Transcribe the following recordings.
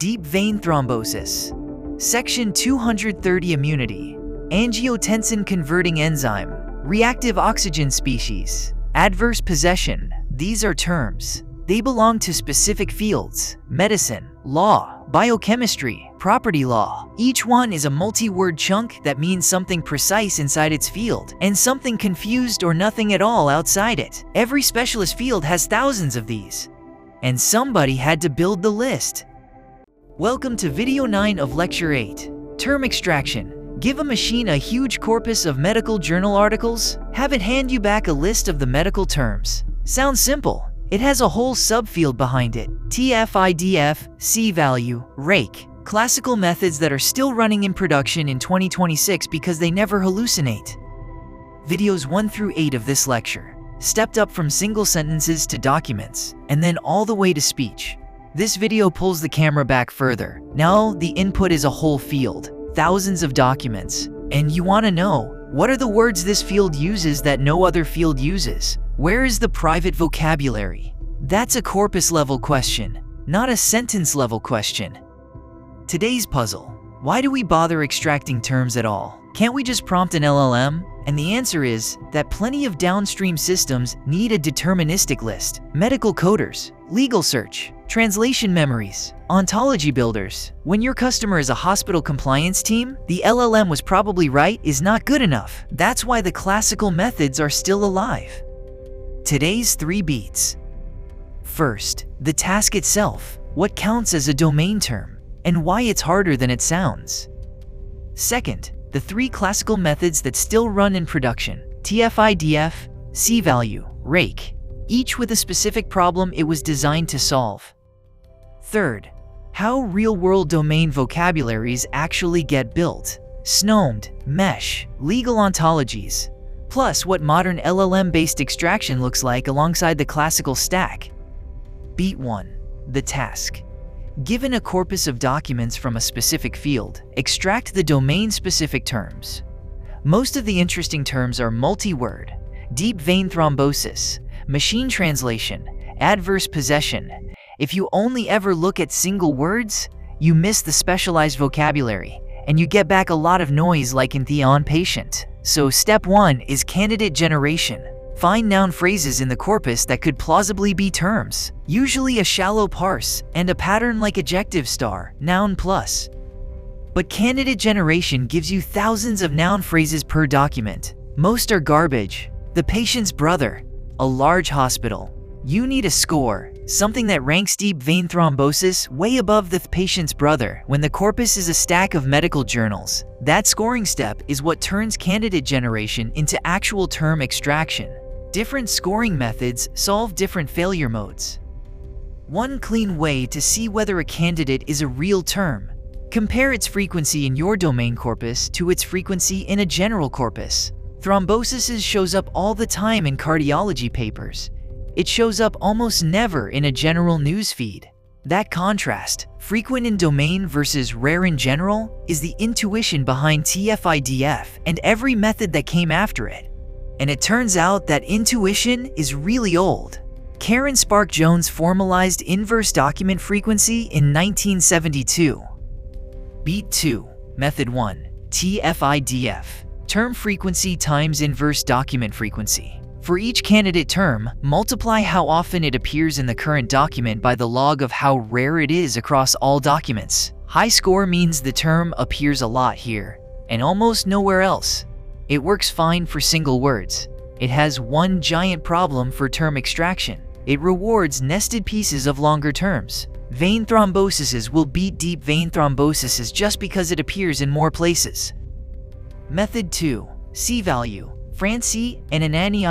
Deep vein thrombosis. Section 230 immunity. Angiotensin-converting enzyme. Reactive oxygen species. Adverse possession. These are terms. They belong to specific fields: medicine, law, biochemistry, property law. Each one is a multi-word chunk that means something precise inside its field, and something confused or nothing at all outside it. Every specialist field has thousands of these, and somebody had to build the list. Welcome to video 9 of lecture 8. Term extraction. Give a machine a huge corpus of medical journal articles, have it hand you back a list of the medical terms. Sounds simple. It has a whole subfield behind it: TF-IDF, C-value, RAKE. Classical methods that are still running in production in 2026 because they never hallucinate. Videos 1 through 8 of this lecture stepped up from single sentences to documents, and then all the way to speech. This video pulls the camera back further. Now the input is a whole field, thousands of documents, and you want to know, what are the words this field uses that no other field uses? Where is the private vocabulary? That's a corpus-level question, not a sentence-level question. Today's puzzle: why do we bother extracting terms at all? Can't we just prompt an LLM? And the answer is that plenty of downstream systems need a deterministic list. Medical coders, legal search, translation memories, ontology builders. When your customer is a hospital compliance team, the LLM was probably right is not good enough. That's why the classical methods are still alive. Today's 3 beats. First, the task itself. What counts as a domain term, and why it's harder than it sounds. Second, the 3 classical methods that still run in production: TF-IDF, C-value, RAKE, each with a specific problem it was designed to solve. Third, how real-world domain vocabularies actually get built: SNOMED, mesh, legal ontologies, plus what modern LLM-based extraction looks like alongside the classical stack. Beat 1. The task. Given a corpus of documents from a specific field, extract the domain-specific terms. Most of the interesting terms are multi-word: deep vein thrombosis, machine translation, adverse possession. If you only ever look at single words, you miss the specialized vocabulary, and you get back a lot of noise like in the on-patient. So step 1 is candidate generation. Find noun phrases in the corpus that could plausibly be terms, usually a shallow parse, and a pattern like adjective star, noun plus. But candidate generation gives you thousands of noun phrases per document. Most are garbage. The patient's brother, a large hospital. You need a score, something that ranks deep vein thrombosis way above the patient's brother when the corpus is a stack of medical journals. That scoring step is what turns candidate generation into actual term extraction. Different scoring methods solve different failure modes. One clean way to see whether a candidate is a real term: compare its frequency in your domain corpus to its frequency in a general corpus. Thrombosis shows up all the time in cardiology papers. It shows up almost never in a general news feed. That contrast, frequent in domain versus rare in general, is the intuition behind TF-IDF and every method that came after it. And it turns out that intuition is really old. Sparck Jones formalized inverse document frequency in 1972. Beat 2. Method 1. TF-IDF. Term frequency times inverse document frequency. For each candidate term, multiply how often it appears in the current document by the log of how rare it is across all documents. High score means the term appears a lot here, and almost nowhere else. It works fine for single words. It has one giant problem for term extraction. It rewards nested pieces of longer terms. Vein thromboses will beat deep vein thromboses just because it appears in more places. Method 2. C-value. Francie and Anani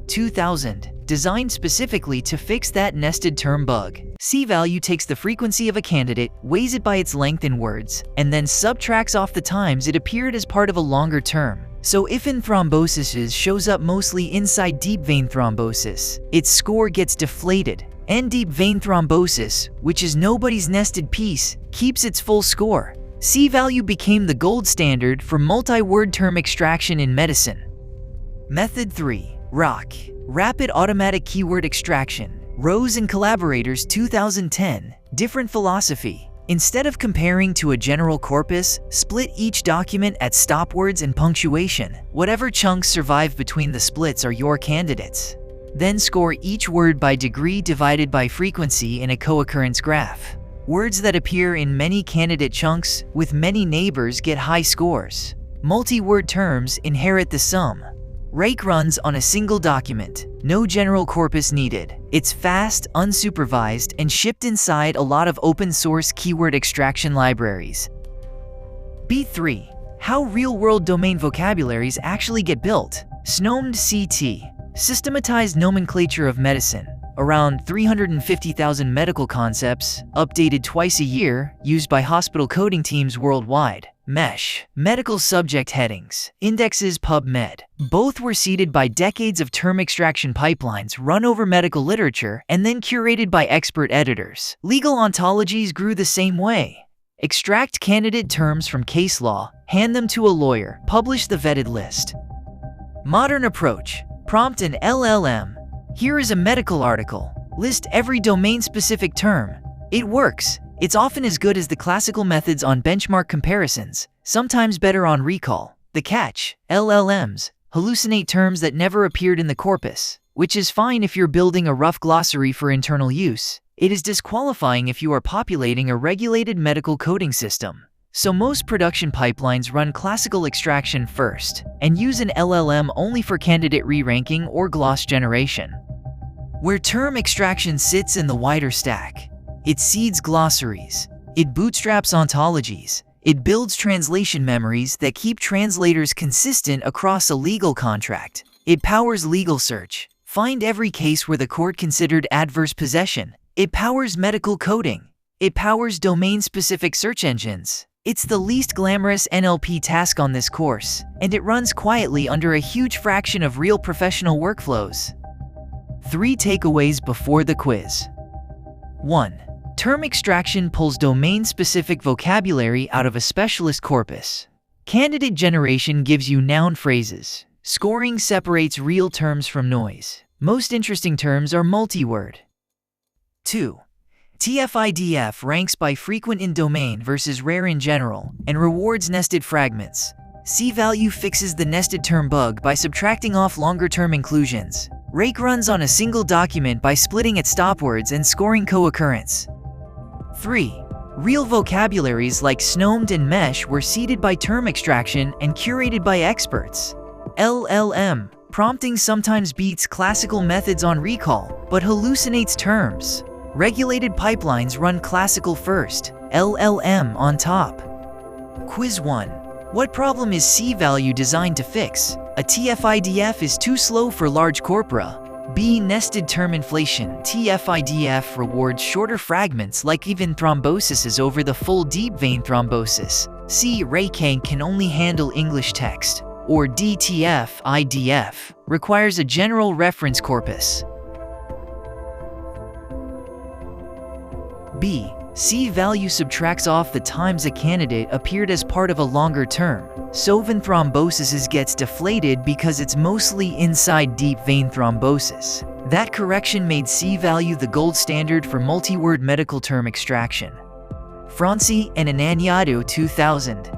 2000, designed specifically to fix that nested term bug. C-value takes the frequency of a candidate, weighs it by its length in words, and then subtracts off the times it appeared as part of a longer term. So if in thrombosis shows up mostly inside deep vein thrombosis, its score gets deflated. And deep vein thrombosis, which is nobody's nested piece, keeps its full score. C-value became the gold standard for multi-word term extraction in medicine. Method 3. RAKE. Rapid Automatic Keyword Extraction. Rose and Collaborators 2010. Different philosophy. Instead of comparing to a general corpus, split each document at stop words and punctuation. Whatever chunks survive between the splits are your candidates. Then score each word by degree divided by frequency in a co-occurrence graph. Words that appear in many candidate chunks with many neighbors get high scores. Multi-word terms inherit the sum. RAKE runs on a single document, no general corpus needed. It's fast, unsupervised, and shipped inside a lot of open-source keyword extraction libraries. B3. How real-world domain vocabularies actually get built. SNOMED CT. Systematized nomenclature of medicine. Around 350,000 medical concepts, updated twice a year, used by hospital coding teams worldwide. MESH. Medical subject headings. Indexes PubMed. Both were seeded by decades of term extraction pipelines run over medical literature and then curated by expert editors. Legal ontologies grew the same way. Extract candidate terms from case law, hand them to a lawyer, publish the vetted list. Modern approach. Prompt an LLM. Here is a medical article. List every domain-specific term. It works. It's often as good as the classical methods on benchmark comparisons, sometimes better on recall. The catch: LLMs hallucinate terms that never appeared in the corpus, which is fine if you're building a rough glossary for internal use. It is disqualifying if you are populating a regulated medical coding system. So most production pipelines run classical extraction first, and use an LLM only for candidate re-ranking or gloss generation. Where term extraction sits in the wider stack. It seeds glossaries. It bootstraps ontologies. It builds translation memories that keep translators consistent across a legal contract. It powers legal search. Find every case where the court considered adverse possession. It powers medical coding. It powers domain-specific search engines. It's the least glamorous NLP task on this course, and it runs quietly under a huge fraction of real professional workflows. 3 takeaways before the quiz. 1. Term extraction pulls domain-specific vocabulary out of a specialist corpus. Candidate generation gives you noun phrases. Scoring separates real terms from noise. Most interesting terms are multi-word. 2. TF-IDF ranks by frequent in domain versus rare in general, and rewards nested fragments. C-value fixes the nested term bug by subtracting off longer-term inclusions. RAKE runs on a single document by splitting at stopwords and scoring co-occurrence. 3. Real vocabularies like SNOMED and MESH were seeded by term extraction and curated by experts. LLM prompting sometimes beats classical methods on recall, but hallucinates terms. Regulated pipelines run classical first, LLM on top. Quiz 1. What problem is C-value designed to fix? A TF-IDF is too slow for large corpora. B. Nested term inflation. TF-IDF rewards shorter fragments like even thrombosises over the full deep vein thrombosis. C. RAKE can only handle English text. Or D. TF-IDF requires a general reference corpus. B. C-value subtracts off the times a candidate appeared as part of a longer term. So when thrombosis gets deflated because it's mostly inside deep vein thrombosis. That correction made C-value the gold standard for multi-word medical term extraction. Franci and Ananiado 2000.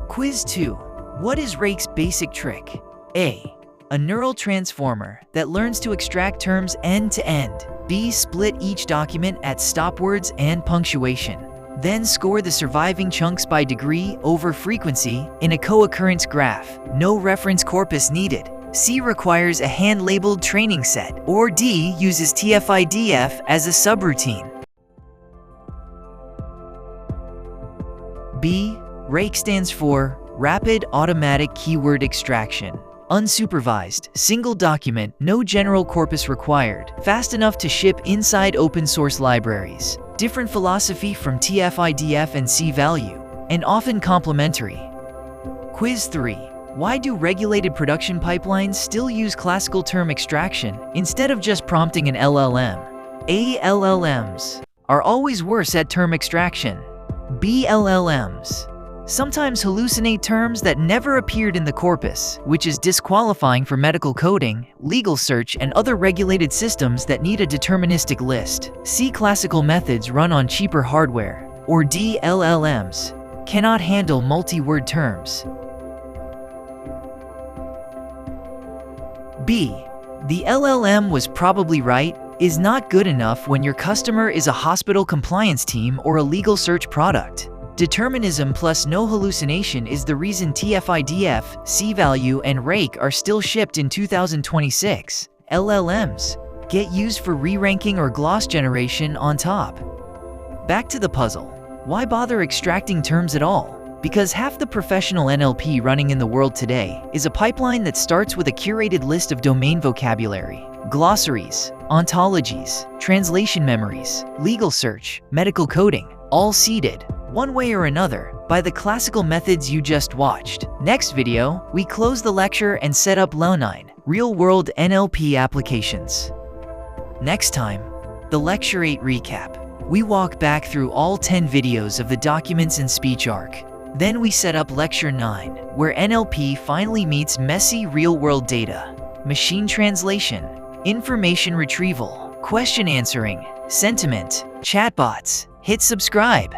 Quiz 2. What is RAKE's basic trick? A. A neural transformer that learns to extract terms end-to-end. B. Split each document at stopwords and punctuation. Then score the surviving chunks by degree over frequency in a co-occurrence graph. No reference corpus needed. C. Requires a hand-labeled training set. Or D. Uses TF-IDF as a subroutine. B. RAKE stands for Rapid Automatic Keyword Extraction. Unsupervised, single document, no general corpus required, fast enough to ship inside open source libraries. Different philosophy from TF-IDF and C-value, and often complementary. Quiz 3. Why do regulated production pipelines still use classical term extraction instead of just prompting an LLM? A. LLMs are always worse at term extraction. B. LLMs sometimes hallucinate terms that never appeared in the corpus, which is disqualifying for medical coding, legal search, and other regulated systems that need a deterministic list. C. Classical methods run on cheaper hardware. Or D. LLMs cannot handle multi-word terms. B. The LLM was probably right is not good enough when your customer is a hospital compliance team or a legal search product. Determinism plus no hallucination is the reason TF-IDF, C-value, and RAKE are still shipped in 2026. LLMs get used for re-ranking or gloss generation on top. Back to the puzzle. Why bother extracting terms at all? Because half the professional NLP running in the world today is a pipeline that starts with a curated list of domain vocabulary, glossaries, ontologies, translation memories, legal search, medical coding, all seeded, one way or another, by the classical methods you just watched. Next video, we close the lecture and set up L8E9, real-world NLP applications. Next time, the Lecture 8 recap. We walk back through all 10 videos of the documents and speech arc. Then we set up Lecture 9, where NLP finally meets messy real-world data, machine translation, information retrieval, question answering, sentiment, chatbots. Hit subscribe.